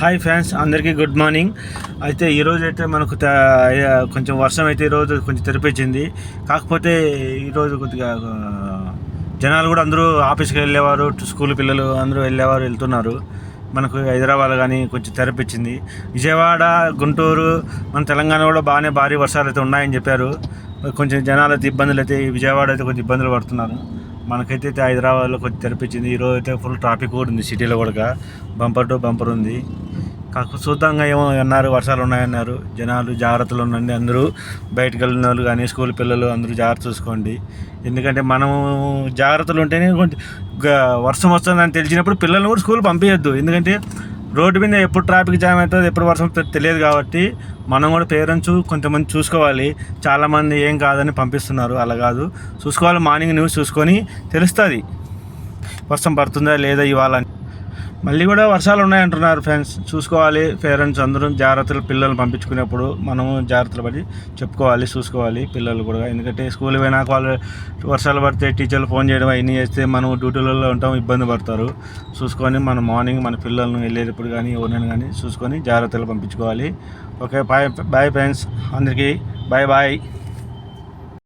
Hi friends, అందరికీ good morning. అయితే ఈరోజు అయితే మనకు కొంచెం వర్షం అయితే ఈరోజు కొంచెం తెరిపించింది. కాకపోతే ఈరోజు కొద్దిగా జనాలు కూడా అందరూ ఆఫీస్కి వెళ్ళేవారు, స్కూల్ పిల్లలు అందరూ వెళ్తున్నారు. మనకు హైదరాబాద్ కానీ కొంచెం తెరపించింది. విజయవాడ, గుంటూరు, మన తెలంగాణ కూడా బాగానే భారీ వర్షాలు అయితే ఉన్నాయని చెప్పారు. కొంచెం జనాలు అయితే ఇబ్బందులు అయితే విజయవాడ అయితే కొంచెం ఇబ్బందులు పడుతున్నారు. మనకైతే హైదరాబాద్లో కొంచెం తెరపించింది. ఈరోజు అయితే ఫుల్ ట్రాఫిక్ కూడా ఉంది, సిటీలో కూడా బంపర్ టు బంపర్ ఉంది. కాకపోతే చూద్దాంగా ఏమో అన్నారు, వర్షాలు ఉన్నాయన్నారు. జనాలు జాగ్రత్తలు ఉండండి, అందరూ బయటకు వెళ్ళిన వాళ్ళు కానీ స్కూల్ పిల్లలు అందరూ జాగ్రత్త చూసుకోండి. ఎందుకంటే మనము జాగ్రత్తలు ఉంటేనే కొంచెం వర్షం వస్తుందని తెలిసినప్పుడు పిల్లల్ని కూడా స్కూల్ పంపించద్దు. ఎందుకంటే రోడ్డు మీద ఎప్పుడు ట్రాఫిక్ జామ్ అవుతుంది, ఎప్పుడు వర్షం తెలియదు. కాబట్టి మనం కూడా పేరెంట్స్ కొంతమంది చూసుకోవాలి. చాలామంది ఏం కాదని పంపిస్తున్నారు, అలా కాదు. చూసుకోవాలి, మార్నింగ్ న్యూస్ చూసుకొని తెలుస్తుంది వర్షం పడుతుందా లేదా ఇవాళ. మళ్ళీ కూడా వర్షాలు ఉన్నాయంటున్నారు ఫ్రెండ్స్. చూసుకోవాలి, పేరెంట్స్ అందరూ జాగ్రత్తలు. పిల్లలు పంపించుకునేప్పుడు మనము జాగ్రత్తలు పడి చెప్పుకోవాలి, చూసుకోవాలి పిల్లలు కూడా. ఎందుకంటే స్కూల్ పోయినాక వాళ్ళు వర్షాలు పడితే టీచర్లు ఫోన్ చేయడం అవన్నీ చేస్తే మనం డ్యూటీలలో ఉంటాం, ఇబ్బంది పడతారు. చూసుకొని మనం మార్నింగ్ మన పిల్లలను వెళ్ళేటప్పుడు కానీ ఎవరైనా కానీ చూసుకొని జాగ్రత్తలు పంపించుకోవాలి. ఓకే, బాయ్ ఫ్రెండ్స్, అందరికీ బాయ్.